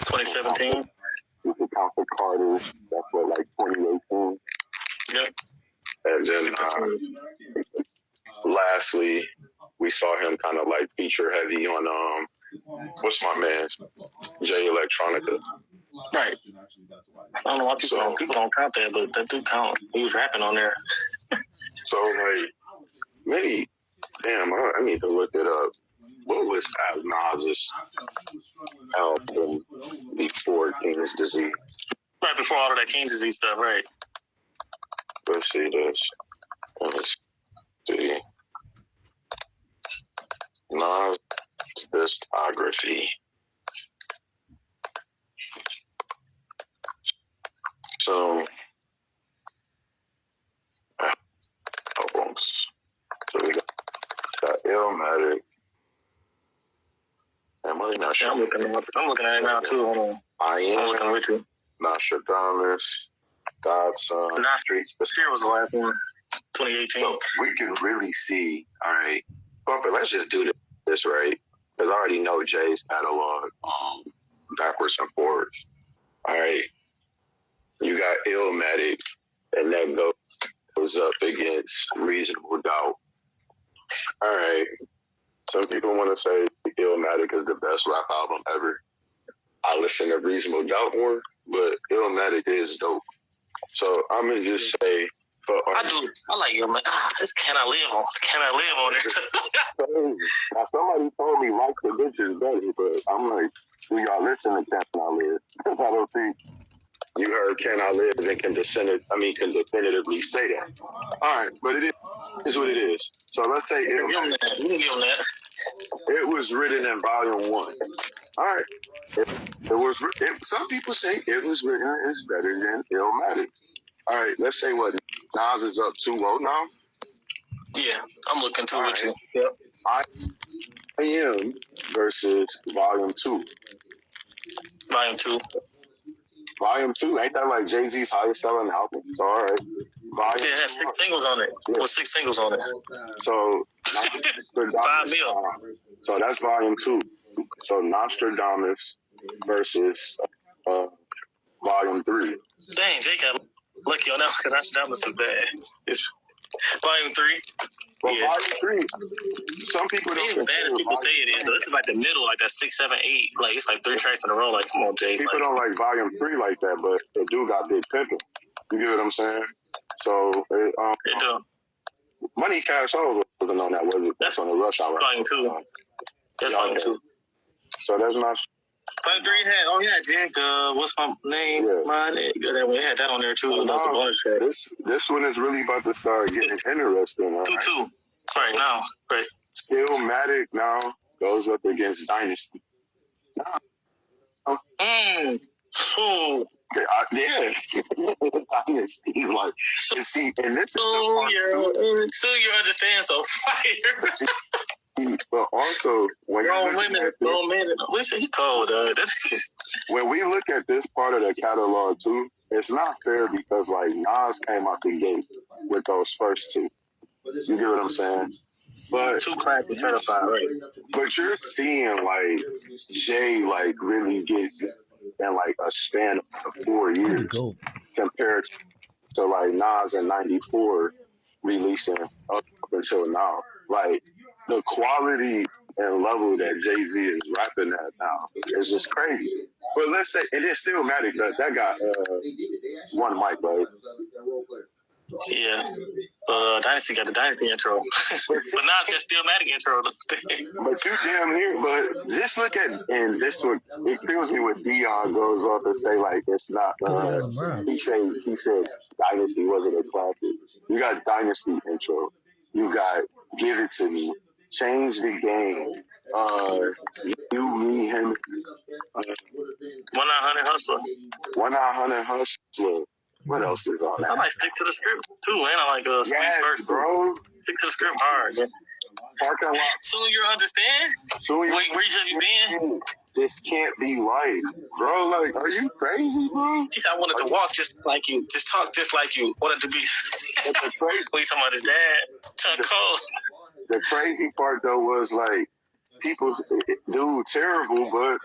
2017. You can count the Carters. That's what, like 2018. Yep. And then lastly, we saw him kind of like feature heavy on what's my man, Jay Electronica. Right. I don't know why people don't count that, but that do count. He was rapping on there. So like maybe, damn, I need to look it up. What was Nas's album before King's Disease? Right before all of that King's Disease stuff, right? Let's see this. Let's see. Nas discography. So albums. So we got Illmatic. Am I not sure? I'm looking at it now too. Hold on. I'm looking with you. Nostradamus, Godson, Street Fear was the last one. 2018. So we can really see, all right, but let's just do this right, because I already know Jay's catalog backwards and forwards. All right, you got Illmatic, and that goes up against Reasonable Doubt. All right, some people want to say Illmatic is the best rap album ever. I listen to Reasonable Doubt more, but Illmatic is dope. So I'm gonna just say, I like Illmatic. This Can I Live on it? Now somebody told me Likes a Bitch is better, but I'm like, do y'all listen to Can I Live? Because I don't think you heard Can I Live and can definitively say that. All right, but it is what it is. So let's say it was written in volume 1. All right. Some people say it was written is better than Illmatic. All right, let's say what Nas is up 2-0 now. Yeah, I'm looking too with you. Yep. I Am versus Volume 2. Volume 2. Volume 2, ain't that like Jay-Z's highest selling album? So, all right. Volume it has 6 singles on it. Yeah. Well, 6 singles on it. So 5 mil. So that's Volume 2. So Nostradamus versus Volume 3. Dang, Jake got lucky on that because Nostradamus is bad. It's Volume 3. Well, yeah. Volume 3, some people don't. It ain't as bad as people say it is. Though. This is like the middle, like that 6, 7, 8. Like it's like 3 tracks in a row. Like, come on, Jake. People don't like Volume 3 like that, but it do got big pimping. You get what I'm saying? So it do. Money Cash Hoes wasn't on that, was it? That's on the Rush Hour. Volume 2. That's Volume 2. So that's not. Volume 3 had, Jake, what's my name? Yeah. Mine. It had that on there too. That's a bonus track. This one is really about to start getting interesting. 2-2. Right now. Right. Stillmatic now goes up against Dynasty. Oh. Yeah. Dynasty. Like, see, and this is you understand, so fire. But also, when he cold, when we look at this part of the catalog too, it's not fair because like Nas came out the gate with those first 2. You get what I'm saying? But 2 classes certified, right? But you're seeing like Jay like really get in like a span of 4 years compared to like Nas in '94 releasing up until now. Like the quality and level that Jay-Z is rapping at now is just crazy. But let's say it is Stillmatic. That got one mic, right? Yeah. Dynasty got the Dynasty intro. But now it's just Stillmatic intro. But you damn near, but just look at, and this one, it kills me when DEON goes off and say like it's not, he said Dynasty wasn't a classic. You got Dynasty intro. You got Give It To Me. Change the Game. You, Me, Him. 1-900 Hustler. 1-900 Hustler. What else is on that? I might stick to the script too, and I like Squeeze First, bro. Stick to the script hard. Yeah. Parking lot. Soon you understand. Where you should be been. This can't be right, bro. Like, are you crazy, bro? He said I wanted to walk just like you, just talk just like you. Wanted to be. What you talking about his dad? Chuck Cole. the crazy part though was like people, dude, terrible, but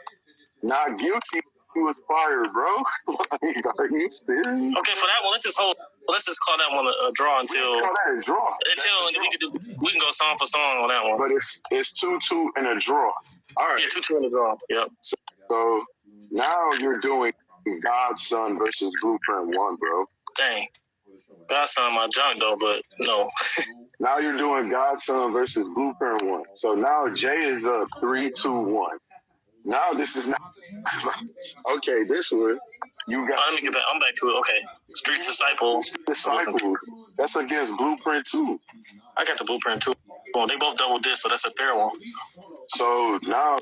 not guilty. He was fired, bro. Like, are you serious? Okay, for that one, let's just call that one a draw until we we can go song for song on that one. But it's 2-2 and a draw. All right. Yeah, 2-2 and a draw. Yep. So now you're doing Godson versus Blueprint 1, bro. Dang. Godson my junk though, but no. Now you're doing Godson versus Blueprint 1. So now Jay is up 3-2-1. Now this is not okay. This one you got. Let me get back. I'm back to it. Okay, Streets Disciples. That's against Blueprint 2. I got the Blueprint 2. Well, they both double this, so that's a fair one. So now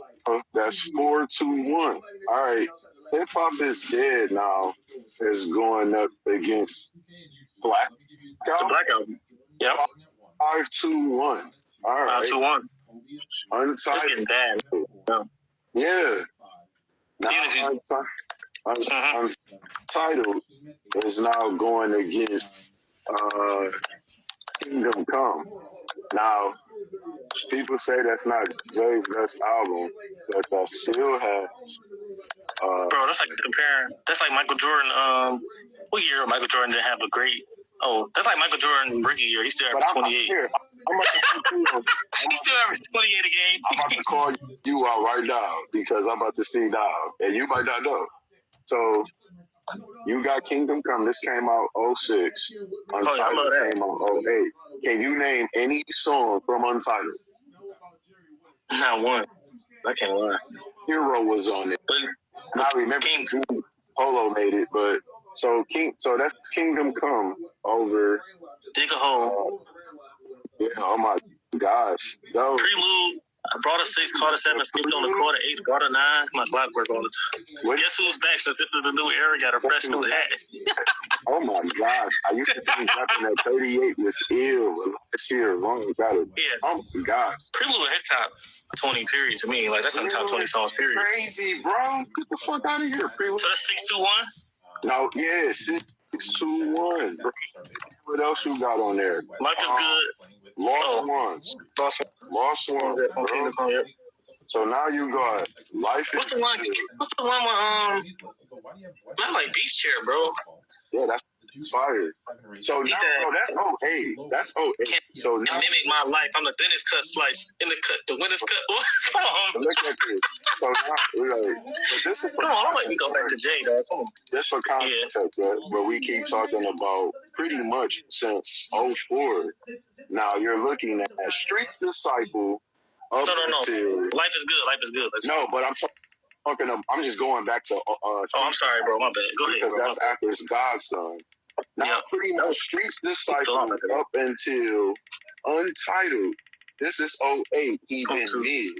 that's 4-2-1. All right, Hip Hop is Dead now is going up against Black. It's a Black Album. Yep. 5-2-1. All right. 5-2-1. Untitled. It's getting bad. Yeah. Now Untitled is now going against Kingdom Come. Now, people say that's not Jay's best album, but that still has. Bro, that's like comparing. That's like Michael Jordan. What year Michael Jordan didn't have a great? Oh, that's like Michael Jordan rookie year. He still averaged 28. He still averaged 28 a game. I'm about to call you out right now because I'm about to see now, and you might not know. So you got Kingdom Come. This came out 06. Untitled came out 08. Can you name any song from Untitled? Not one. I can't lie. Hero was on it. I remember Polo made it, but so that's Kingdom Come over. Dig a Hole. Yeah, oh my gosh. No. Prelude. I brought a 6, caught a 7, skipped on the quarter 8, brought a 9. My clockwork all the time. Guess who's back since this is the new era? Got a fresh new hat. Oh my gosh. I used to think dropping at 38 was ill. Last year alone got it. Yeah. Oh my gosh. Prelude his top 20 period to me. Like that's in the top 20 songs period. Crazy, bro. Get the fuck out of here, Prelude. So that's 6-2-1? No, yeah, 6-2-1. What else you got on there? Life is Good. Lost Ones. Lost Ones, bro. So now you got Life is What's the one with not like Beach Chair, bro? Yeah, that's fire. So now that's 08. That's 08. So now mimic my life. I'm the thinnest cut slice in the cut, the winners cut. Come on. Look at this. So now but this is come on, I'm like we go back to Jay though. Come on. Just for context, but we keep talking about pretty much since 04. Now you're looking at Streets Disciple. No. Life is Good. Life is Good. No, but I'm talking. I'm just going back to. I'm sorry, bro. My bad. Go ahead. Because that's after it's Godson. Now, pretty much Streets Disciple up until Untitled. This is 08. He been mid.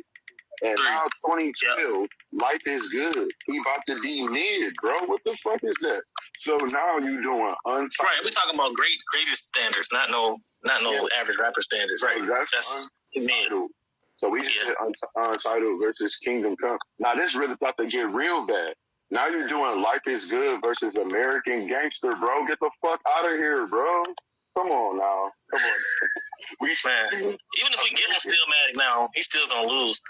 And now 2012, Life is Good. He about to be mid, bro. What the fuck is that? So now you doing Untitled. Right, we talking about greatest standards, not no average rapper standards. Right, that's mid. So we just did Untitled versus Kingdom Come. Now this really about to get real bad. Now you're doing Life is Good versus American Gangster, bro. Get the fuck out of here, bro. Come on now. Come on. Even if we give him Stillmatic now, he's still gonna lose.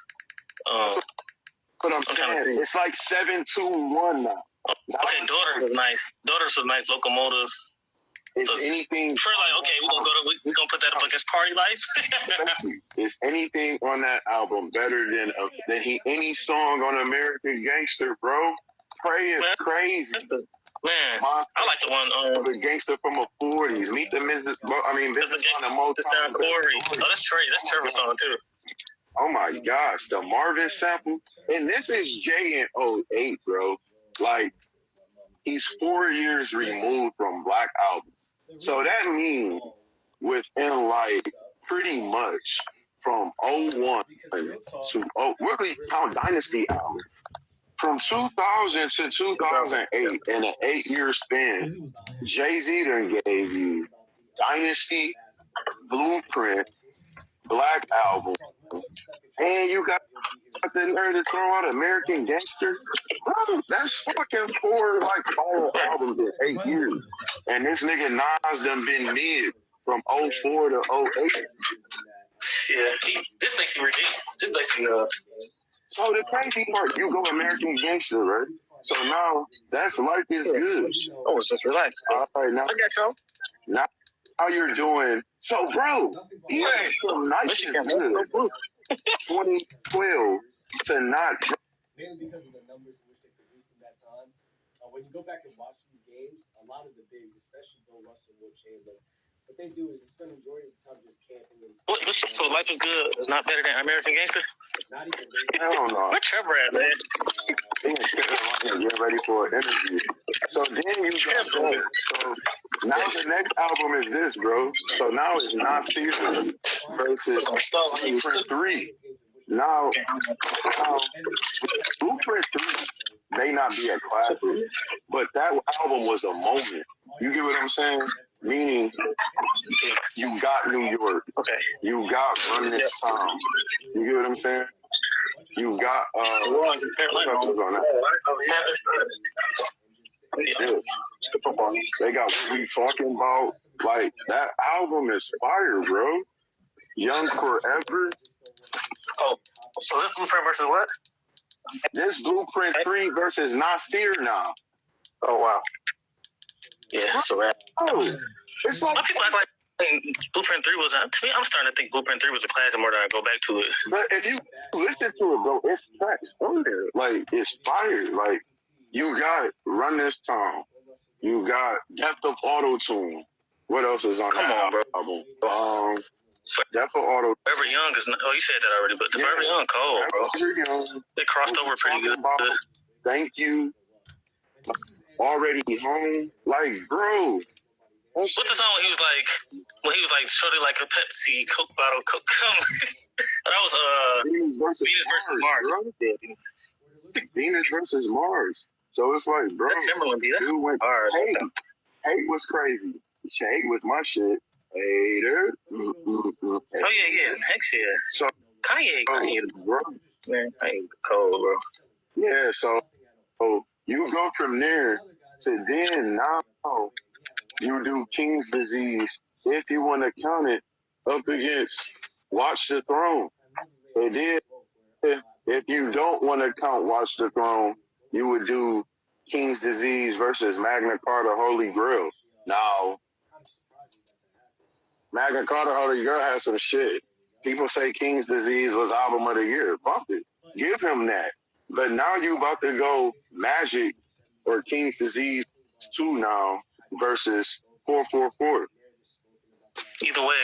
But I'm saying it's like 7-2-1 now. Okay, Daughters was nice. Daughters was nice. Locomotives. Is anything? Trey, like, okay, we're gonna put that up against Party Life. Is anything on that album better than any song on American Gangster, bro? Pray is crazy. Man, I like the one. The Gangster from the 40s. Meet the Mrs. Business on the Motown. Corey. Oh, that's Trey. That's Trevor's song too. Oh my gosh, the Marvin sample. And this is Jay in 08, bro. Like, he's 4 years removed from Black Album. So that means within like pretty much from 01 to really count Dynasty album. From 2000 to 2008 in an 8-year span, Jay-Z done gave you Dynasty, Blueprint, Black Album, and you got the nerve to throw out American Gangster. Bro, that's fucking 4 like albums in 8 years. And this nigga Nas done been mid from 04 to 08. Yeah, this makes him ridiculous. This makes him. So the crazy part, you go American Gangster, right? So now that's Life is Good. Oh, it's just relax. All right, now I got y'all. Now you're doing so, bro. Even from Life is Good, 2012 to not. Mainly because of the numbers in which they produced in that time. When you go back and watch these games, a lot of the bigs, especially Bill Russell, Will Chamberlain, what they do is they spend the majority of the time just camping. So Life is Good is not better than American Gangster? Not even. I don't know. Where Trevor at, man? Get ready for an interview. So then you got that. So now the next album is this, bro. So now it's Nasir versus Blueprint 3. Now Blueprint 3 may not be a classic, but that album was a moment. You get what I'm saying? Meaning, you got New York. Okay. You got Run This Town. You get what I'm saying? You got what else was on that? They got What We Talking About. Like, that album is fire, bro. Young Forever. Oh, so this Blueprint versus what? This Blueprint 3 versus Nasir now. Oh, wow. Yeah, so that. Oh, it's like. Some people act like Blueprint 3 was. To me, I'm starting to think Blueprint 3 was a classic more than I go back to it. But if you listen to it, bro, it's tracks on there. Like, it's fire. Like, you got Run This Town. You got Depth of Auto-Tune. What else is on that album? Depth of Auto. Forever Young is not. Oh, you said that already, but the Forever Young cold, bro. Forever Young. They crossed over pretty good. Thank You. Already Home. Like, bro. What's the song when he was like shorty like a Pepsi Coke bottle Coke? That was Venus versus Mars. Bro. Venus versus Mars. So it's like, bro, that's Timberland, dude went hard. Hate was crazy. Hate was my shit. Hater. Oh yeah, heck yeah. So Kanye, bro. Man, Kanye cold, bro. Yeah, so you go from there to then now you do King's Disease if you want to count it up against Watch the Throne. And then if you don't want to count Watch the Throne, you would do King's Disease versus Magna Carta Holy Grail. Now, Magna Carta Holy Grail has some shit. People say King's Disease was album of the year. Bump it. Give him that. But now you about to go Magic or King's Disease 2 now versus 444. Either way,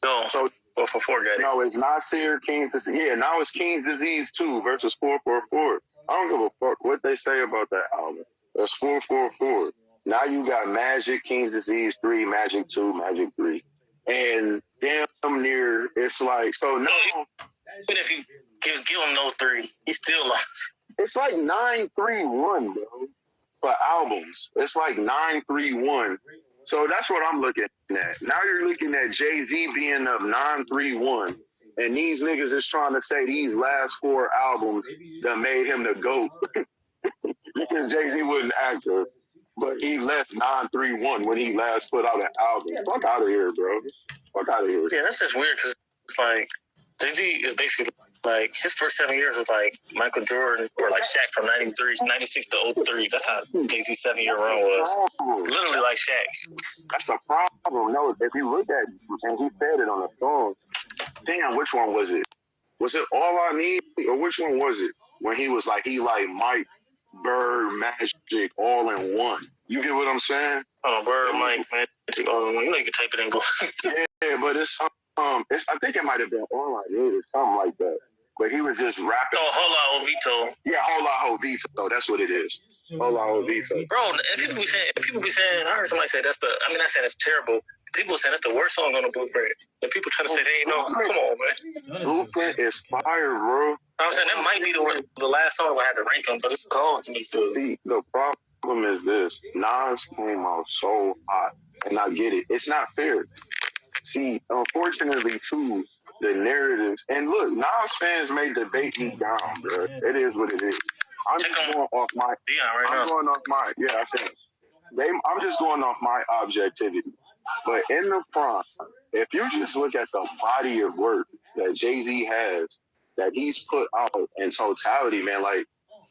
go. So 444 got it. No, it's Nasir King's Disease. Yeah, now it's King's Disease 2 versus 444. I don't give a fuck what they say about that album. That's 444. Now you got Magic, King's Disease 3, Magic 2, Magic 3. And damn near, it's like, so now. Even if you give him those three, he still lost. It's like 9-3-1, bro, for albums. It's like 9-3-1. So that's what I'm looking at. Now you're looking at Jay-Z being up 9-3-1. And these niggas is trying to say these last 4 albums that made him the GOAT. Because Jay-Z wasn't active. But he left 9-3-1 when he last put out an album. Fuck out of here, bro. Fuck out of here. Yeah, that's just weird because it's like Jay-Z is basically like his first 7 years was like Michael Jordan or like Shaq from 96 to 03. That's how Jay-Z's 7-year run was. Literally like Shaq. That's the problem. No, if you look at and he said it on the song, damn, which one was it? Was it All I Need or which one was it? When he was like, he like Mike, Bird, Magic, all in one. You get what I'm saying? Oh, Bird, Mike, Magic, all in one. You know you can type it in Google. Yeah, but it's I think it might have been All I Need or something like that. But he was just rapping. Oh, Hola Ovito. Yeah, Hola Ovito. That's what it is. Hola Ovito. Bro, and people be saying, I heard somebody say that's I saying it's terrible. People saying that's the worst song on the Blueprint. And people try to say they ain't know. Come on, man. Blueprint is fire, bro. I'm saying that might be the last song I had to rank them, but it's cold to me still. See, the problem is this. Nas came out so hot, and I get it. It's not fair. See, unfortunately, too, the narratives. And look, Nas fans may debate me down, bro. It is what it is. I'm just going off my. I'm just going off my objectivity. But in the prime, if you just look at the body of work that Jay-Z has, that he's put out in totality, man, like,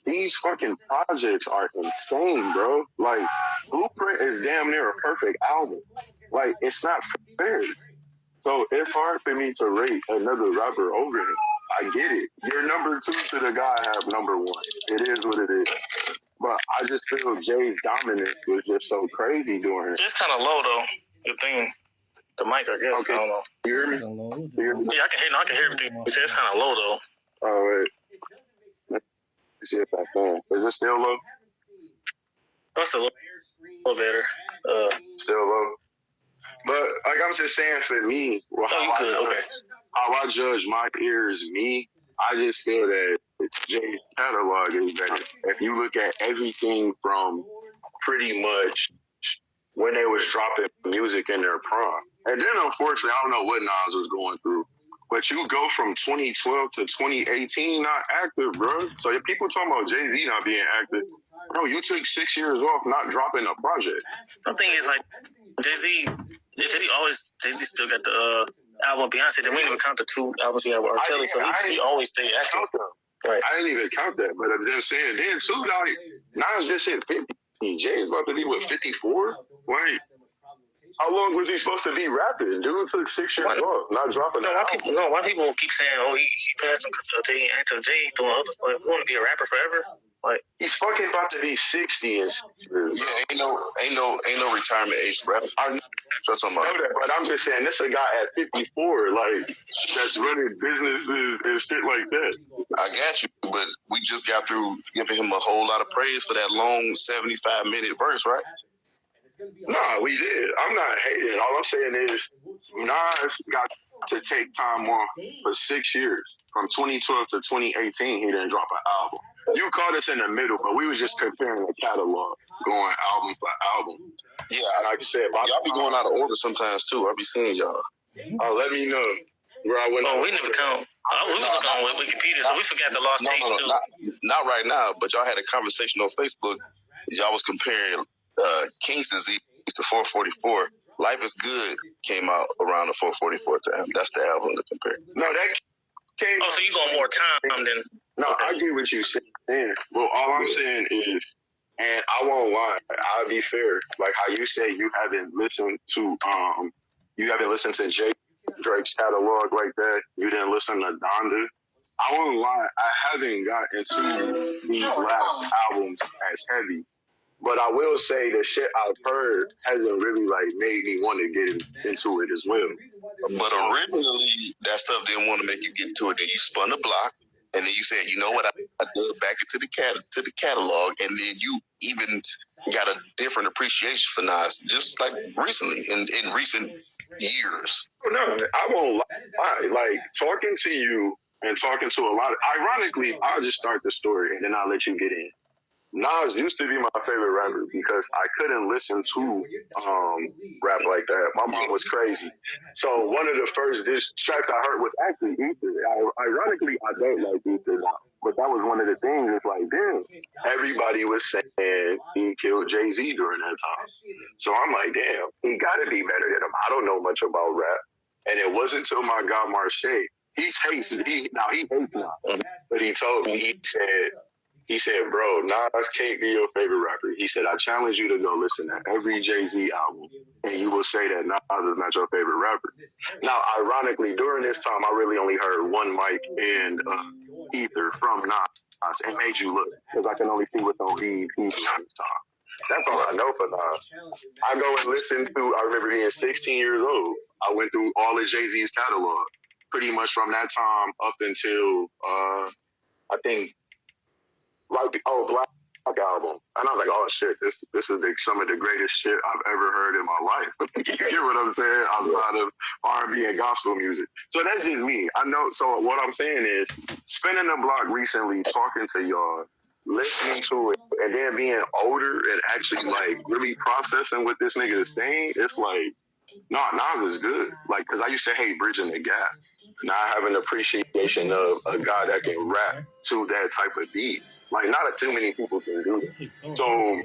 these fucking projects are insane, bro. Like, Blueprint is damn near a perfect album. Like, it's not fair. So it's hard for me to rate another rapper over him. I get it. You're number two to the guy I have number one. It is what it is. But I just feel Jay's dominance was just so crazy during it. It's kind of low though. The thing, the mic, I guess. Okay. I don't know. You hear me? Yeah, I can hear everything. It's kind of low though. Oh wait. Let's see if I can. Is it still low? That's a little better. Still low. But like I'm just saying, for me, how I judge my ears, me, I just feel that Jay's catalog is better. If you look at everything from pretty much when they was dropping music in their prime. And then, unfortunately, I don't know what Nas was going through. But you go from 2012 to 2018 not active, bro. So if people talking about Jay-Z not being active, bro, you took 6 years off not dropping a project. The thing is, like, Jay-Z still got the album Beyonce. Then we didn't even count the 2 albums he had with R. Kelly, so he always stayed active. Right. I didn't even count that, but I'm just saying, then too, like, Nas just hit 50. Jay's about to be, what, 54? Like, how long was he supposed to be rapping? Dude took 6 years off, not dropping why people keep saying, oh, he passed him because Jay ain't active. Jay doing other stuff. Like, want to be a rapper forever? Like, he's fucking about to be 60 and years. Yeah, ain't no retirement age for rappers. I know that, but I'm just saying, this a guy at 54, like, that's running businesses and shit like that. I got you, but we just got through giving him a whole lot of praise for that long 75-minute verse, right? Nah, we did. I'm not hating. All I'm saying is Nas got to take time off for 6 years. From 2012 to 2018, he didn't drop an album. You caught us in the middle, but we was just comparing the catalog, going album for album. Yeah, like I said, y'all be going out of order sometimes too. I be seeing y'all. Oh, let me know where I went. Oh, we never count. We was looking on Wikipedia, so we forgot the lost tapes too. Not right now, but y'all had a conversation on Facebook. Y'all was comparing King's Disease to 444. Life is Good came out around the 444 time. That's the album to compare. No, that came. Oh, so you going more time than? No, I get what you're saying. Well, all I'm saying is, and I won't lie, I'll be fair. Like how you say you haven't listened to Jay Drake's catalog like that. You didn't listen to Donda. I won't lie, I haven't got into these last albums as heavy. But I will say the shit I've heard hasn't really like made me want to get into it as well. But originally, that stuff didn't want to make you get into it. Then you spun the block, and then you said, you know what, I dug back into the catalog, and then you even got a different appreciation for Nas, just like recently, in recent years. No, I won't lie. Like, talking to you and talking to a lot of... Ironically, I'll just start the story, and then I'll let you get in. Nas used to be my favorite rapper because I couldn't listen to rap like that. My mom was crazy. So one of the first tracks I heard was actually Ether. Ironically, I don't like Ether now. But that was one of the things. It's like, damn, everybody was saying he killed Jay-Z during that time. So I'm like, damn, he got to be better than him. I don't know much about rap. And it wasn't until my God Marche. He hates now. But he told me, he said, bro, Nas can't be your favorite rapper. He said, I challenge you to go listen to every Jay-Z album, and you will say that Nas is not your favorite rapper. Now, ironically, during this time, I really only heard one mic and Ether from Nas, and Made You Look, because I can only see what's on EP during this time. That's all I know for Nas. I go and listen to, I remember being 16 years old. I went through all of Jay-Z's catalog, pretty much from that time up until, I think, Black album. And I was like, oh shit, this is some of the greatest shit I've ever heard in my life. You get what I'm saying? Outside of R&B and gospel music. So that's just me. I know. So what I'm saying is, spinning the block recently, talking to y'all, listening to it, and then being older and actually like really processing what this nigga is saying, it's like, Nas is good. Like, because I used to hate bridging the gap. Now I have an appreciation of a guy that can rap to that type of beat. Like, not too many people can do it. So,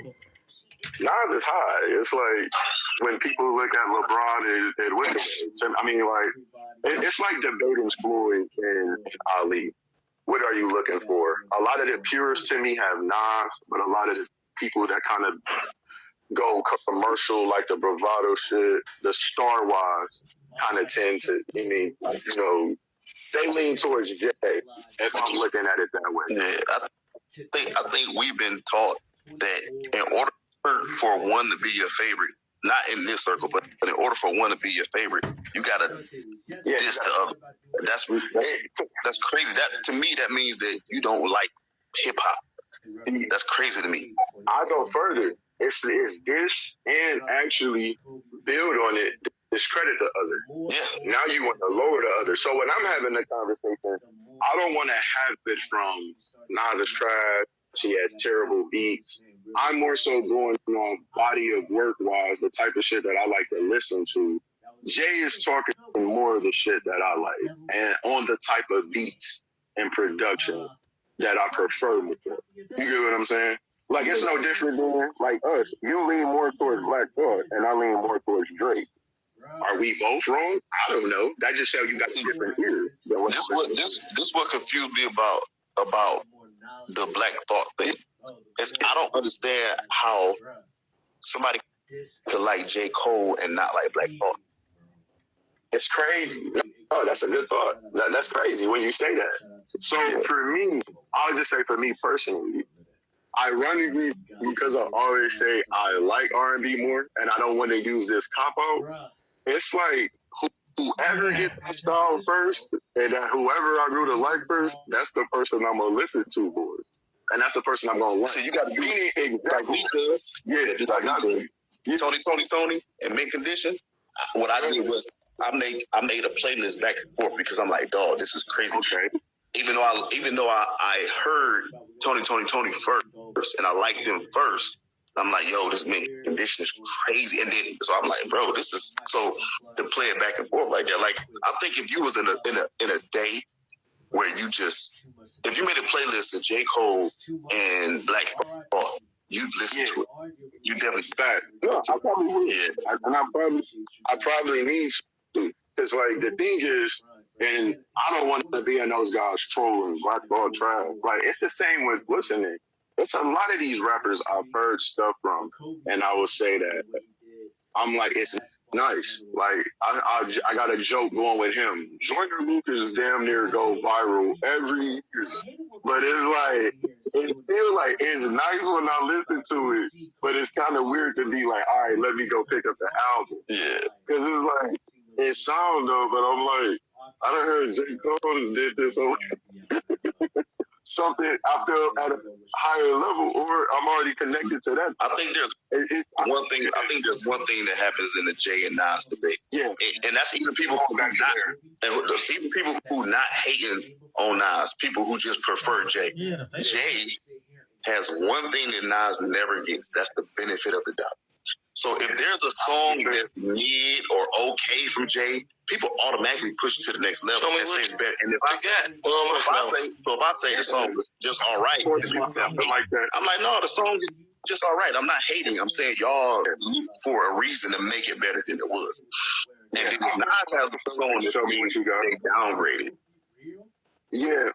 Nas is high. It's like when people look at LeBron and Winston. I mean, like it's like debating Floyd and Ali. What are you looking for? A lot of the purists to me have Nas, but a lot of the people that kind of go commercial, like the bravado shit, the Star Wars kind of tend to, they lean towards Jay. If I'm looking at it that way. Yeah, I think we've been taught that in order for one to be your favorite, not in this circle, but in order for one to be your favorite, you gotta diss the other. That's crazy. That to me, that means that you don't like hip hop. That's crazy to me. I go further. It's this and actually build on it, discredit the other. Yeah. Now you want to lower the other. So when I'm having a conversation, I don't want to have it from Nas is trash, he has terrible beats. I'm more so going on body of work wise, the type of shit that I like to listen to. Jay is talking more of the shit that I like, and on the type of beats and production that I prefer more. You get what I'm saying? Like, it's no different than, like, us. You lean more towards Black Thought, and I lean more towards Drake. Are we both wrong? I don't know. That just shows you got a different ear. This what confused me about the Black Thought thing. I don't understand how somebody could like J. Cole and not like Black Thought. It's crazy. Oh, that's a good thought. That's crazy when you say that. So for me, I'll just say for me personally, ironically, because I always say I like R&B more, and I don't want to use this cop-out, it's like whoever gets my style first, and whoever I grew to like first, that's the person I'm going to listen to more. And that's the person I'm going to like. So you got to be exactly. Like we does. Yeah, like Tony, and Mint Condition. What I did was I made a playlist back and forth because I'm like, dog, this is crazy. Okay. Even though I heard Tony first, and I liked them first, I'm like, yo, this Mint Condition is crazy. And then so I'm like, bro, this is so to play it back and forth like that. Like I think if you was in a day where you just if you made a playlist of J. Cole and Black Thought, you listen to it. You definitely fact. No, I probably would. Yeah. And I probably need to. Because like the thing is, and I don't want to be in those guys trolling Black Thought trash. Like it's the same with listening. It's a lot of these rappers I've heard stuff from, and I will say that I'm like, it's nice. Like I got a joke going with him. Joyner Lucas damn near go viral every year, but it's like it feels like it's nice when I listen to it, but it's kind of weird to be like, all right, let me go pick up the album. Yeah, because it's like it sounds though, but I'm like, I done heard J. Cole did this over something I feel at a higher level, or I'm already connected to that. I think there's one thing. I think there's one thing that happens in the Jay and Nas debate. Yeah, and that's even people who not hating on Nas, people who just prefer Jay. Jay has one thing that Nas never gets. That's the benefit of the doubt. So if there's a song that's mid or okay from Jay, people automatically push it to the next level and say it's better. And if I say the song was just all right, I'm like, no, the song is just all right. I'm not hating. I'm saying y'all look for a reason to make it better than it was. And then if Nas has a song that means they downgraded. Yeah.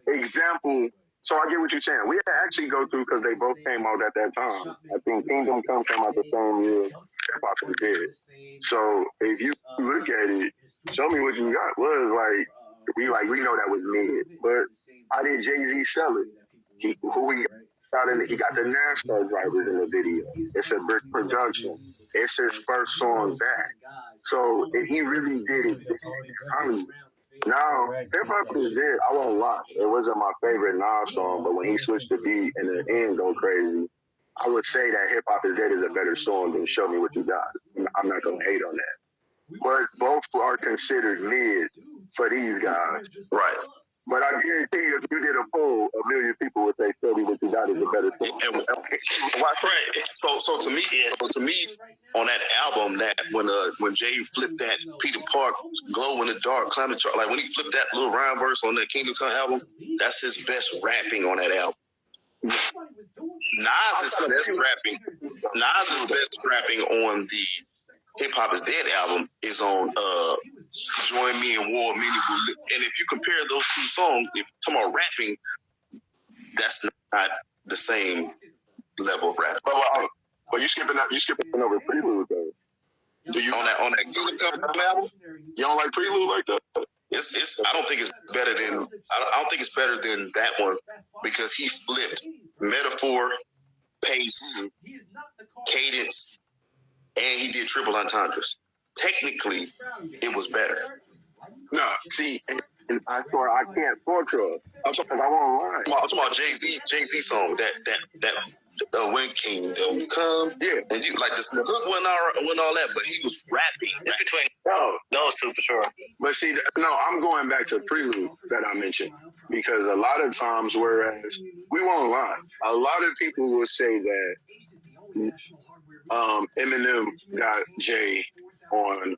Example. So I get what you're saying. We actually go through because they both came out at that time. I think Kingdom Come came out the same year Hip Hop is Dead. So if you look at it, Show Me What You Got was like we know that was mid, but how did Jay-Z sell it? He got the NASCAR drivers in the video. It's a big production. It's his first song back. So if he really did it, now, Hip Hop is Dead, I won't lie. It wasn't my favorite Nas song, but when he switched the beat and the end go crazy, I would say that Hip Hop is Dead is a better song than Show Me What You Got. I'm not going to hate on that. But both are considered mid for these guys. Right. But I guarantee you, if you did a poll, 1 million people would say Show Me What You Got is a better song. Right. So to me, on that album, that when Jay flipped that Peter Park Glow in the Dark, Climb the Chart, like when he flipped that little rhyme verse on that Kingdom Come album, that's his best rapping on that album. Nas is best rapping. Nas' best rapping on the Hip Hop Is Dead album is on Join Me in War, Many Will Live. And if you compare those two songs, if you're talking about rapping, that's not the same level of rap. But you skipping over Prelude though. Do you on that Kingdom Come album? You don't like Prelude like that? It's I don't think it's better than that one because he flipped metaphor, pace, cadence, and he did triple entendres. Technically, it was better. No, see, and I swear I can't fault you. I'm talking about Jay-Z song that when Kingdom Come, yeah, and you like this the hook went all that, but he was rapping. It's between those two for sure. But see, no, I'm going back to Prelude that I mentioned because a lot of times, whereas we won't lie, a lot of people will say that Eminem got Jay on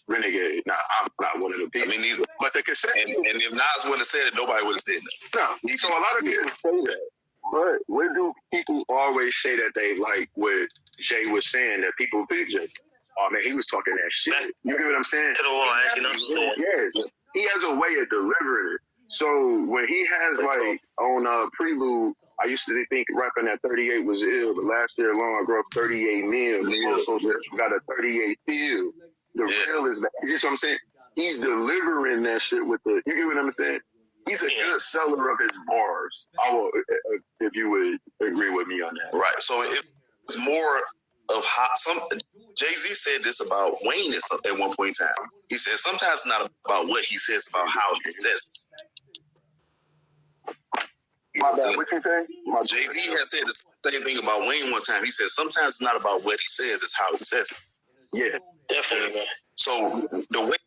Renegade. Now, I'm not one of the people. I mean, neither. But the cassette, and if Nas wouldn't have said it, nobody would have said it. No, so a lot of people say that. But where do people always say that they like what Jay was saying, that people pick Jay? Oh, man, he was talking that shit. You get what I'm saying? To the wall, you know? Yes. He has a way of delivering it. So when he has, like, on Prelude, I used to think rapping at 38 was ill, but last year alone I grew up 38 mil. So got a 38 feel. The real is that. You see what I'm saying? He's delivering that shit with the, you get what I'm saying? He's a good seller of his bars. I will, if you would agree with me on that. Right. So it's more of how Jay-Z said this about Wayne at one point in time. He said sometimes it's not about what he says, about how he says it. My bad. What you say? Jay-Z has said the same thing about Wayne one time. He said sometimes it's not about what he says, it's how he says it. Yeah, definitely, man. So the way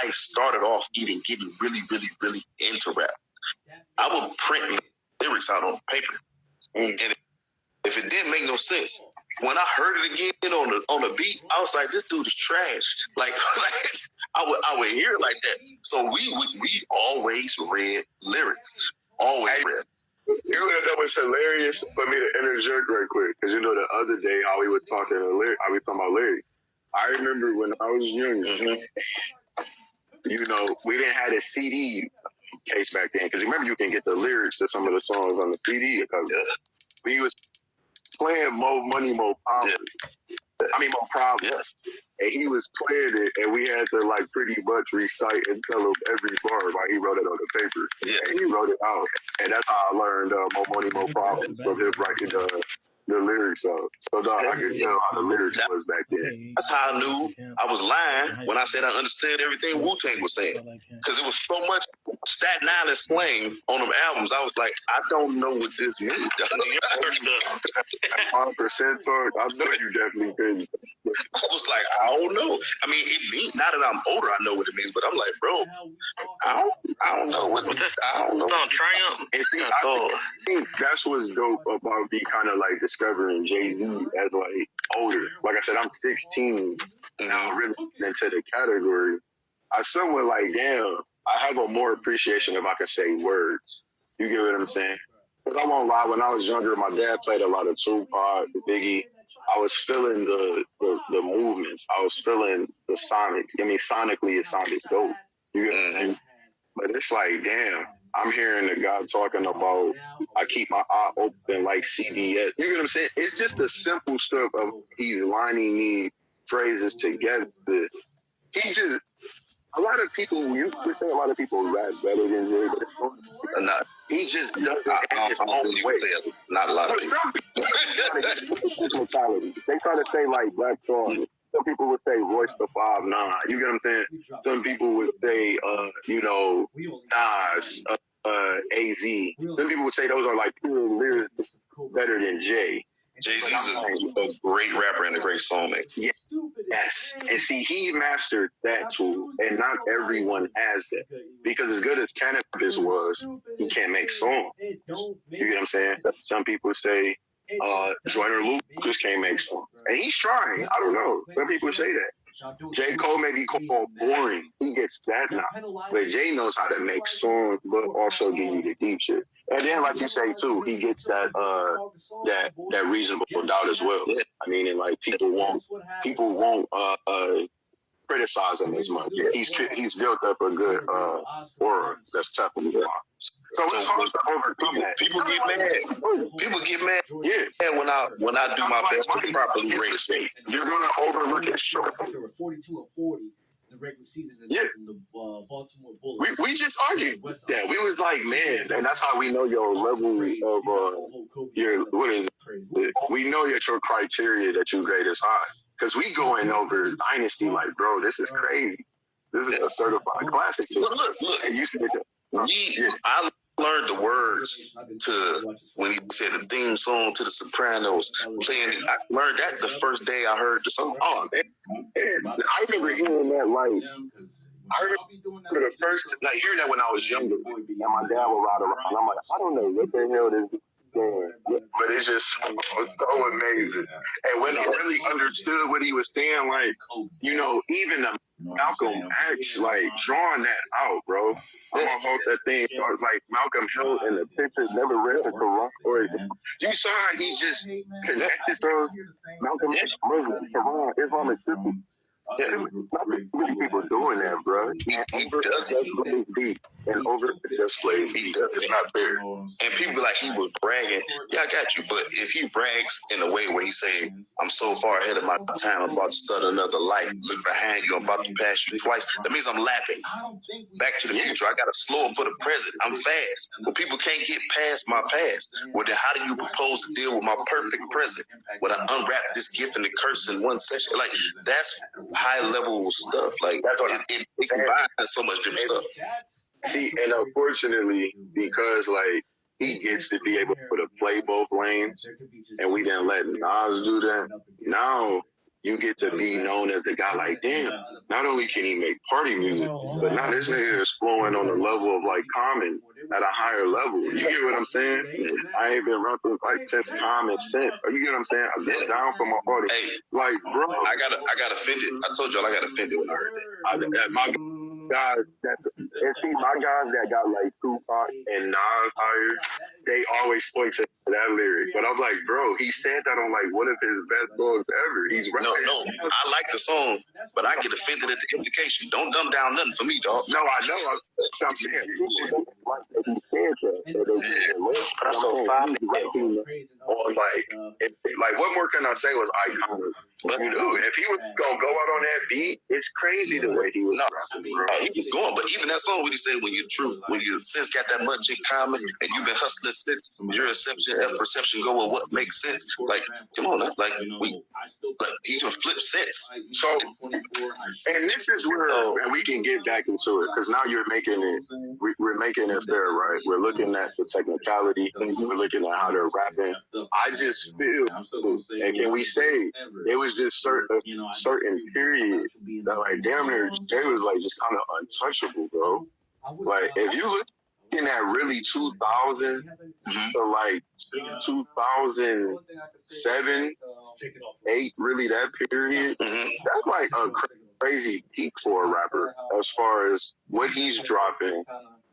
I started off even getting really, really, really into rap, I would print lyrics out on paper, and if it didn't make no sense, when I heard it again on the beat, I was like, "This dude is trash." Like I would hear it like that. So we always read lyrics, always read. You know that was hilarious for me to interject right quick because you know the other day how we were talking about lyrics. I remember when I was young, you know, we didn't have a CD case back then. Because remember, you can get the lyrics to some of the songs on the CD. Because we was playing More Money, More Power. More Problems. And he was playing it, and we had to, like, pretty much recite and tell him every bar while he wrote it on the paper. Yeah. And he wrote it out. And that's how I learned More Money, More Problems from him writing the lyrics out. So, dog, I could tell how the lyrics was back then. That's how I knew I was lying when I said I understood everything Wu-Tang was saying. Because it was so much Staten Island slang on them albums. I was like, I don't know what this means. 100% song. I know you definitely could. I was like, I don't know. I mean, now that I'm older, I know what it means. But I'm like, bro, I don't know what this. I don't know. It's on Triumph. And see, I think that's what's dope about me kind of like discovering Jay-Z as like older. Like I said, I'm 16 now, really into the category. I somewhat like, damn, I have a more appreciation if I can say words. You get what I'm saying? Because I won't lie, when I was younger, my dad played a lot of Tupac, Biggie. I was feeling the movements. I was feeling the sonic. I mean, sonically, it sounded dope. You get what I'm saying? But it's like, damn, I'm hearing the guy talking about, I keep my eye open like CBS. You get what I'm saying? It's just the simple stuff of he's lining these phrases together. He just, a lot of people, you would say a lot of people rap better than Jay, but it's not. He just does it in his own way. Not a lot of people. They try to say like Black Thought. Some people would say Royce the 5'9". You get what I'm saying? Some people would say, Nas, AZ. Some people would say those are like pure lyrics better than Jay. Jay-Z's a great rapper and a great songmaker. Yes. And see, he mastered that tool, and not everyone has that. Because as good as Cannabis was, he can't make songs. You get what I'm saying? Some people say Joyner Lucas can't make songs. And he's trying. I don't know. Some people say that. J. Cole may be called boring. He gets that now. But Jay knows how to make songs, but also give you the deep shit. And then, like you say too, he gets that reasonable doubt as well. I mean, and like people won't criticize him as much. He's built up a good aura that's tough to move on. So it's hard to overcome that. People get mad. People get mad. Yeah. When I do my best to properly rate state, you're gonna overlook it short. They were 42-40 the regular season from the Baltimore Bullets. We just argued that. We was like, man, and that's how we know your level of your what is it? We know that your criteria that you grade is high. Because we going over Dynasty like, bro, this is crazy. This is a certified classic. Look. And you said that. I learned the words to when he said the theme song to The Sopranos. Playing it, I learned that the first day I heard the song. Oh man, I remember hearing that I remember the first hearing that when I was younger, and my dad would ride around. I'm like, I don't know what the hell this is doing, but it's just so amazing. And when I really understood what he was saying, like, you know, even Malcolm X, like, drawing that out, bro. I'm gonna hold that thing, like Malcolm held in the picture, never read the Quran, or you saw how he just connected those Malcolm X, Muslim, Quran, Islamic scriptures. Not many people doing that, bro. He does really deep and over displays. He does. It's not fair. And people be like, he was bragging. Yeah, I got you. But if he brags in a way where he's saying, I'm so far ahead of my time, I'm about to start another life. Look behind you, I'm about to pass you twice. That means I'm laughing. Back to the Future. I got to slow for the present. I'm fast. But people can't get past my past. Well, then how do you propose to deal with my perfect present when I unwrap this gift and the curse in one session? Like, that's high level stuff. Like, that's what it combines so much different stuff. See, and unfortunately, because like he gets to be able to play both lanes, and we didn't let Nas do that. Now you get to be known as the guy. Like, damn, not only can he make party music, but now this nigga is flowing on the level of like Common at a higher level. You get what I'm saying? I ain't been rapping like since Common since. You get what I'm saying? I've been down for my party. Hey, like, bro, I got offended. I told y'all I got offended when I heard that. My guys, my guys that got like Tupac and Nas higher, they always point to that lyric. But I'm like, bro, he said that on like one of his best songs ever. He's right. No, I like the song, but I get offended at the implication. Don't dumb down nothing for me, dog. No, I know. I'm saying people he said that. That's so fine. Or like what more can I say was iconic? But you know, if he was gonna go out on that beat, it's crazy the way he was rapping, bro. He was going, but even that song when he said when you since got that much in common and you've been hustling since, your perception go with what makes sense. Like, come on, like he just flip sense. So, and this is where and we can get back into it because now you're making it. We're making it fair, right? We're looking at the technicality. We're looking at how they're rapping. I just feel, and can we say it was just certain periods that like damn near Jay was like just kind of untouchable, bro. Like if you looking at really 2000 to like 2007, 8, really that period, that's like a crazy peak for a rapper as far as what he's dropping.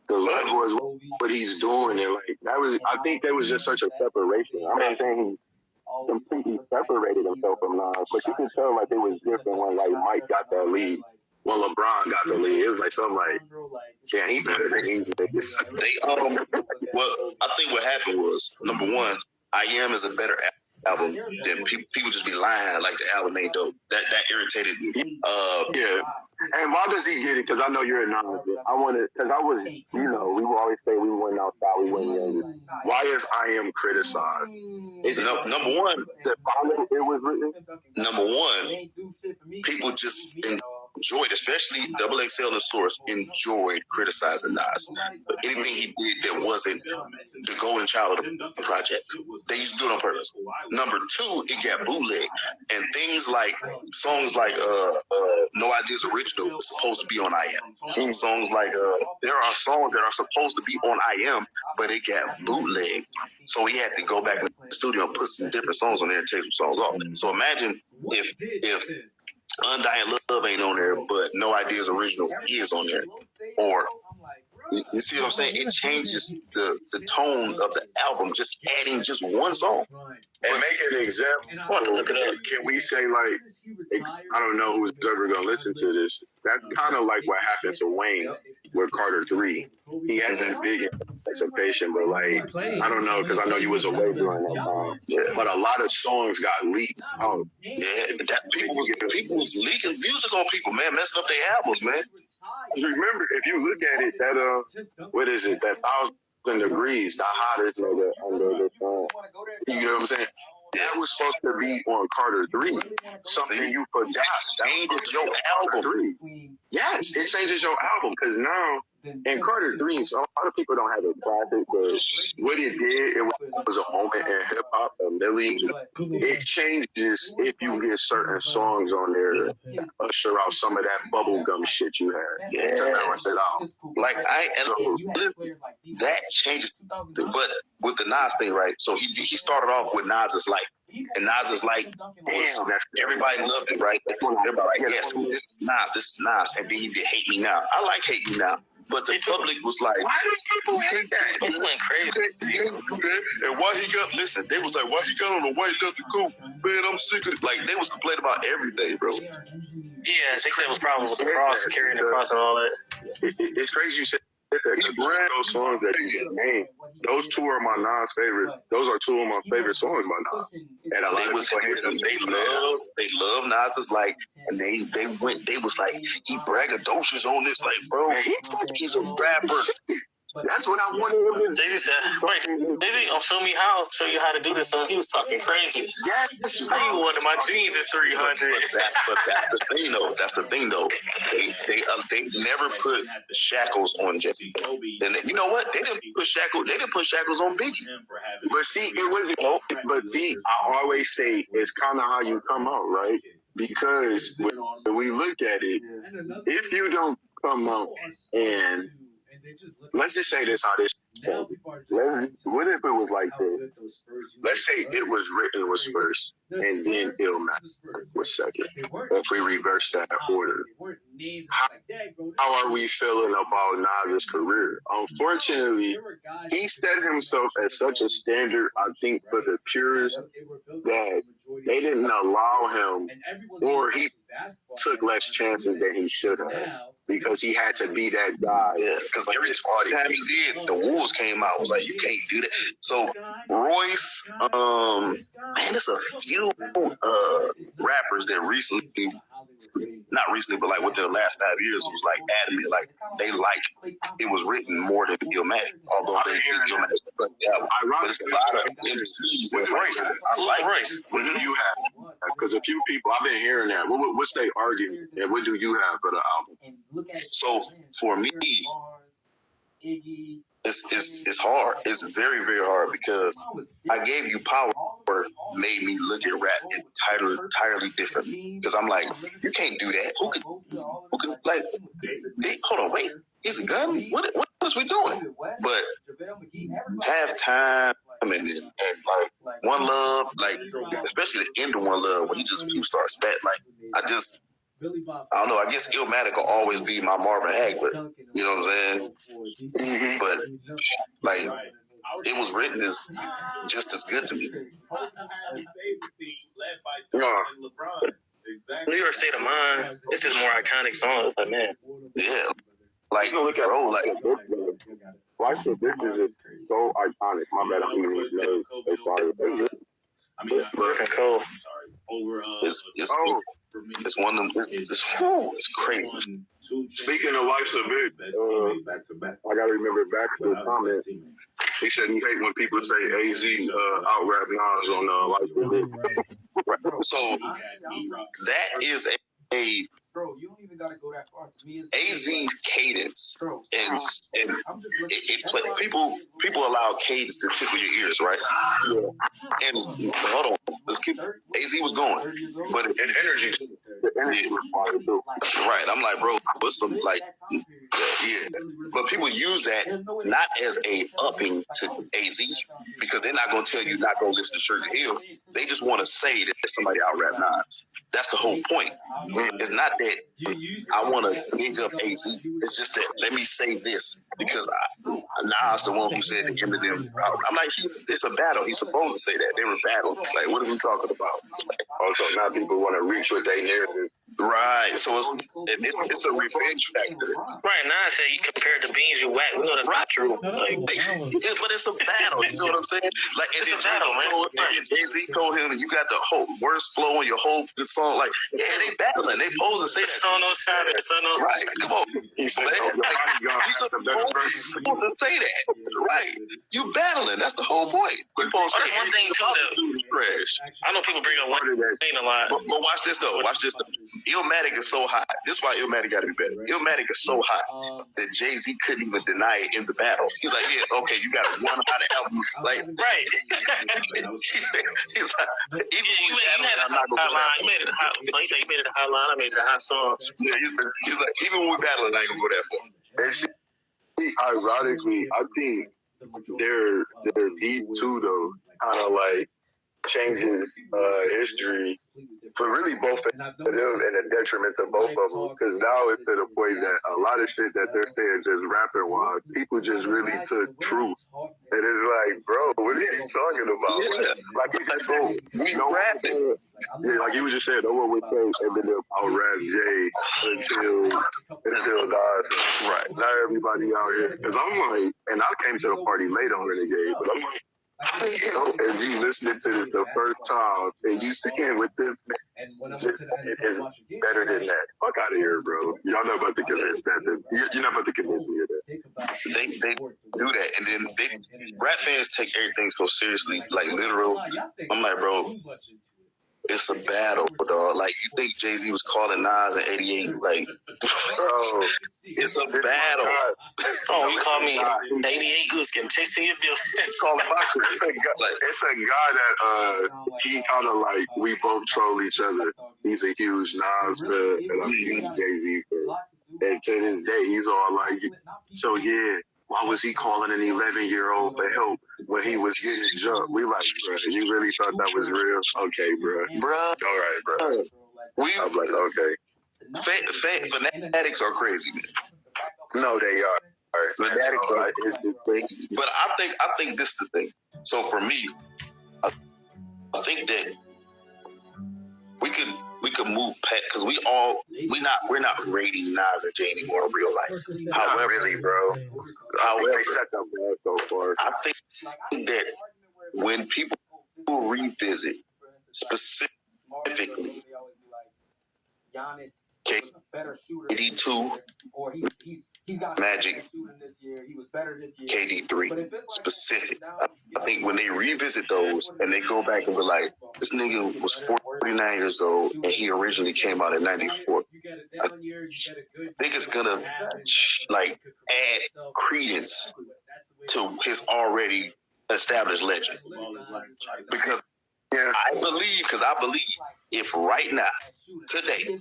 The level is what he's doing, and like that was. I think there was just such a separation. I'm not saying he completely separated himself from Nas, but you can tell like it was different when like Mike got that lead. When LeBron got the lead, it was like something like, yeah, he better than these niggas. Well, I think what happened was number one, I Am is a better album than people just be lying like the album ain't dope. That irritated me. Yeah. And why does he get it? Because I know you're a Nas. I wanted, because I was, you know, we would always say we went outside, we went younger. Why is I Am criticized? Is it number one? It was written. Number one, people just enjoyed, especially XXL and Source, enjoyed criticizing Nas. But anything he did that wasn't the golden child of the project, they used to do it on purpose. Number two, it got bootleg. And things like, songs like No Ideas Original is supposed to be on I Am. Songs like, there are songs that are supposed to be on I Am, but it got bootleg. So he had to go back in the studio and put some different songs on there and take some songs off. So imagine if Undying Love ain't on there, but No Ideas Original is on there. Or you see what I'm saying? It changes the tone of the album, just adding just one song. And make an example. I want to look it up. Can we say, like, I don't know who's ever going to listen to this. That's kind of like what happened to Wayne with Carter 3. He had that big anticipation, but, like, I don't know, because I know you was away during that time. Yeah. But a lot of songs got leaked out. Yeah, that people was leaking music on people, man, messing up their albums, man. Remember, if you look at it, that, what is it, that 1,000 Degrees, the hottest nigga under the sun. You know what I'm saying? That was supposed to be on Carter 3. Something you forgot. That changes your album. 3. Yes, it changes your album, because now in Carter 3, so a lot of people don't have a classic, but what it did, it was a moment in hip hop, a million. It changes if you get certain songs on there, usher out some of that bubblegum shit you had. Yeah, to balance it out. Like that changes, but with the Nas thing, right? So he started off with Nas's Life, and Nas's Life, everybody loved it, right? Everybody like, yes, this is Nas, and then he did Hate Me Now. I like Hate Me Now. But the public was like, why do people hate that? People went crazy. And why he got, listen, they was like, why he got on a white nothing cool? Man, I'm sick of it. Like, they was complaining about everything, bro. Yeah, they said it was problems with the cross, carrying the cross and all that. It's crazy you said that. Those songs that you just named, those two are my Nas favorites. Those are two of my favorite songs by Nas. And a lot of people they love Nas's, like, and they was like, he braggadocious on this, like, bro, he's a rapper. That's what I wanted him to do. Daisy said, wait, Daisy, show you how to do this song. He was talking crazy. Yes. I even wanted my jeans at 300. But that's the thing though. They never put shackles on Jay. And you know what? They didn't put shackles on Biggie. But see, it wasn't. But see, I always say it's kind of how you come out, right? Because when we look at it, if you don't come out and let's just say this how this. What if it was like this? Let's say It Was Written was first, and then Illmatic was second. If we reverse that order, how are we feeling about Nas's career? Unfortunately, he set himself as such a standard, I think, for the purists that they didn't allow him, or he took less chances than he should have, because he had to be that guy. Yeah, because every time he did, the Wolves came out. Was like, you can't do that. So Royce, man, there's a few rappers that not recently, but like within the last 5 years, was like adamant, like they like It Was Written more than Illmatic, although they think Illmatic is the album. But it's a lot of MCs with Royce. I like Royce. What do you have? Because a few people, I've been hearing that. What's they arguing? And what do you have for the album? So for me, it's hard. It's very, very hard, because I Gave You Power made me look at rap entirely differently. Because I'm like, you can't do that. Who could like? Hold on, wait. He's a gun. What is we doing? But Halftime and like One Love, like especially the end of One Love when you start spat, like I don't know. I guess Illmatic will always be my Marvin Hack, but you know what I'm saying? But like, It Was Written is just as good to me. New York State of Mind, it's his more iconic song. It's like, man. Yeah. Like, look at bro, like, why should this is so iconic? My bad, I'm even sorry. Griffin Cole. It's one of them. It's crazy. Speaking of Life's a Big, I gotta remember back to the comment. He said he hate when people say AZ out rap Nas on Life's a Big. So that is a bro, you don't even gotta go that far. To me, AZ's cadence, and people allow cadence to tickle your ears, right? Yeah. And hold on, let's keep. AZ was going, but and energy. Right, I'm like, bro, put some like, yeah. But people use that not as a upping to AZ, because they're not gonna tell you not gonna listen to Sugar Hill. They just want to say that somebody out rap Nas. That's the whole point. It's not that I want to big up AZ. It's just that let me say this because Nas the one who said that Eminem. I'm like, it's a battle. He's supposed to say that they were battling. Like, what are we talking about? Also, now people want to reach with their narrative. Right. So it's a revenge factor. Right, now I say you compared the beans you whack. We know that's not true. Like, but it's a battle. You know what I'm saying? Like, it's a battle, man. Jay-Z told him, you got the whole worst flow in your whole song. Like, yeah, they battling. They supposed to say that. Son no savage, son no. Right. Come on. He said, Man, you supposed to say that. Right. You battling. That's the whole point. One thing too that trash. I know people bring up one thing a lot. But watch this though. Watch this though. Illmatic is so hot. This is why Illmatic got to be better. Illmatic is so hot that Jay-Z couldn't even deny it in the battle. He's like, yeah, okay, you got one hot album. Like, right. He's like, even you made it a hotline. You made it a hot. He said you made it a hotline. I made it a hot song. Yeah, he's like, even when we battling, I ain't gonna go that far. And shit, ironically, I think their beef too, though, kind of like changes history for really both of them and a detriment to both of them. Because now it's to the point that a lot of shit that they're saying just rapping wise, people just really took truth. And it's like, bro, what are you talking about? Like he just said, rapping. Yeah, like you was just saying, no one would say Eminem out rap Jay until Nas. Right. Not everybody out here. Because I'm like, and I came to the party late on Renegade, but I'm like, if you listening to this the first time and you sing with this, it's better than that. Fuck out of here, bro. Y'all not about to convince that. You're not about to convince me of that. They do that, and then rap fans take everything so seriously, like literal. I'm like, bro, it's a battle, dog. Like, you think Jay-Z was calling Nas in '88? Like, bro, it's a battle. Oh, you call me 88 Goose Game, chasing your bill. It's a guy that he kind of like, we both troll each other. He's a huge Nas fan, and I'm a huge Jay-Z fan. And to this day, he's all like, so yeah, why was he calling an 11-year-old for help when he was getting jumped? We like, bro, you really thought that was real? Okay, bro. All right, bro. I'm like, okay. Fanatics are crazy, man. No, they are. Fanatics are crazy. But I think this is the thing. So for me, I think that we could move past, because we're not rating Nas and Jay anymore in real life. However, really, bro. They set them bad so far. I think that when people revisit specifically KD2, Magic, KD3 specific. I think when they revisit those and they go back and be like, this nigga was 49 years old and he originally came out in 94. I think it's gonna like add credence to his already established legend. Because I believe if right now, today,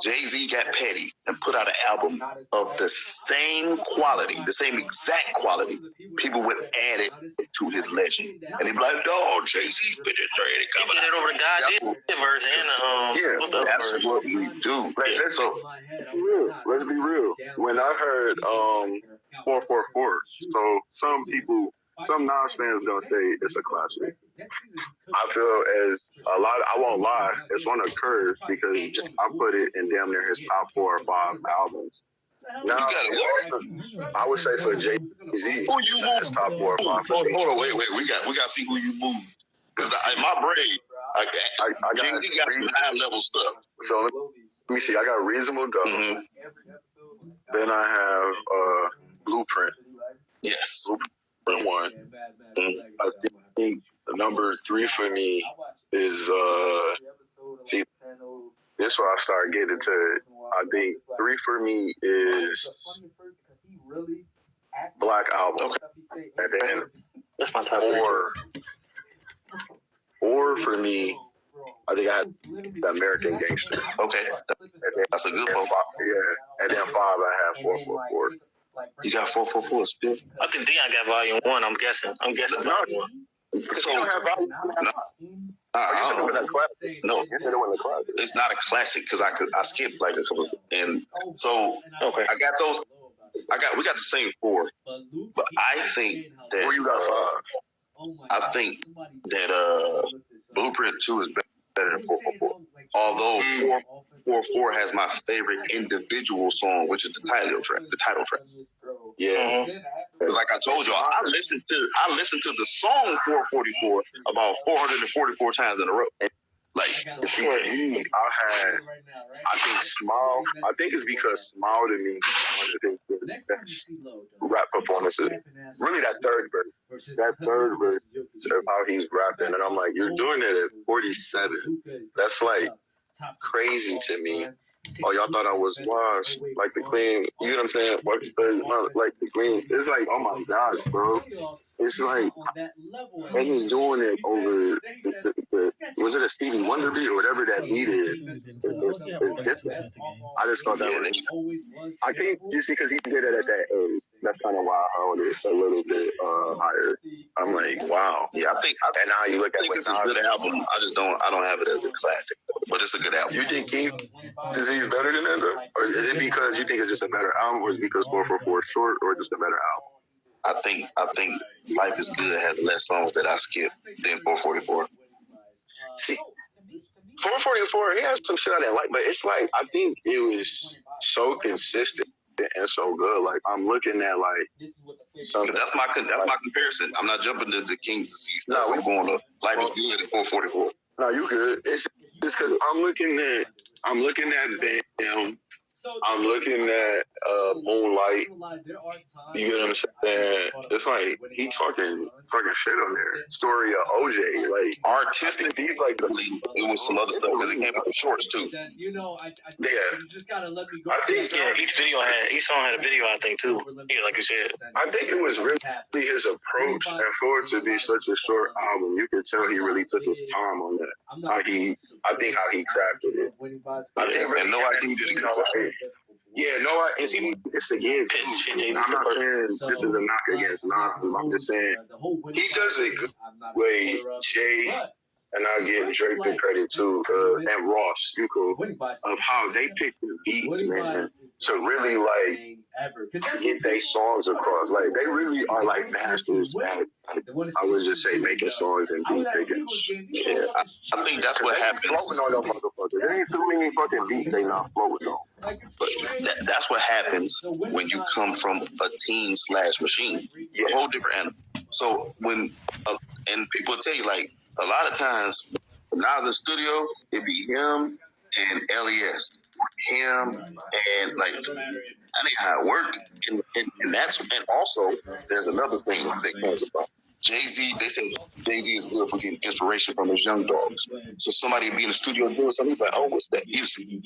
Jay-Z got petty and put out an album of the same quality, the same exact quality, people would add it to his legend. And they'd be like, no, Jay-Z fit it. He did it over the God version and what's the other that's version? what we do. Let's be real. When I heard 444, so some Nas fans don't say it's a classic. I feel as a lot, I won't lie, it's one of Curve's because I put it in damn near his top 4 or 5 albums. Now, I would say for Jay-Z, Who you his top 4 or 5. Hold on, wait. We got to see who you move. Because in my brain, I Jay-Z got some high-level stuff. So let me see. I got Reasonable Doubt. Mm-hmm. Then I have Blueprint. Yes. Blueprint 1. Mm-hmm. I think number 3 for me is see, this is where I start getting to. I think 3 for me is Black Album. Okay. And then That's my top 4 for me, I think I had the American Gangster. Okay. That's a good one. Yeah. And then 5 I have 444. You got 444 spin. I think DEON got volume 1. I'm guessing No, volume 1. So, you don't have value. No, The classic. it's not a classic because I skipped like a couple, and so Okay. I got those. We got the same 4, but I think that Where you got I think that Blueprint 2 is better than 444. Although 444 has my favorite individual song, which is the title track. Yeah. Like I told you, I listened to the song 444 about 444 times in a row. Like, I think Smile. I think it's because Smile to me one of the best rap performances. Really, that third verse of how he's rapping, and I'm like, you're doing it at 47. That's like crazy to me. Oh, y'all thought I was washed, like the clean. You know what I'm saying? Like the green. It's like, oh my gosh, bro. It's like, and he's doing it over the was it a Stevie Wonder beat or whatever that beat is? It's different. I just thought that was. I think just because he did it at that age, that's kind of why I held it a little bit higher. I'm like, wow. Yeah, I think And now you look at it's a good album. I don't have it as a classic, but it's a good album. You think King Disease better than that, though? Or is it because you think it's just a better album, or is it because 444 is short, or just a better album? I think Life is Good has less songs that I skip than 444. See, 444, he has some shit I didn't like, but it's like, I think it was so consistent and so good. Like, I'm looking at, like, something. That's my comparison. I'm not jumping to the King's Disease. No, we're going to Life is Good and 444. No, you good. It's because I'm looking at Bam. I'm looking at Moonlight. You get what I'm saying? It's like he talking fucking shit on there. Story of OJ, like artistically, he's like it was some other stuff because it came with the shorts too. Yeah, I think each song had a video. I think too. Yeah, like you said. I think it was really his approach, and for it to be such a short album, you could tell he really took his time on that. I think how he crafted it. And no idea did it go. Yeah, no, it's again. I'm not saying this is a knock against Nas. I'm just saying he does it good way. Jay, and I give Drake the credit too, and Ross, of how they pick the beats, man, to really like get their songs across. Like they really are like masters at, I would just say, making songs and beat picking. Yeah, I think that's what happens. Floating on them motherfuckers. There ain't too many fucking beats they not floating on. But that's what happens when you come from a team/machine. You're a whole different animal. So when and people tell you, like, a lot of times when I was in the studio, it'd be him and LES, him and like that ain't how it worked. And that's, and also there's another thing that comes about. Jay-Z, they say Jay-Z is good for getting inspiration from his young dogs. So somebody be in the studio doing something, like, oh, what's that?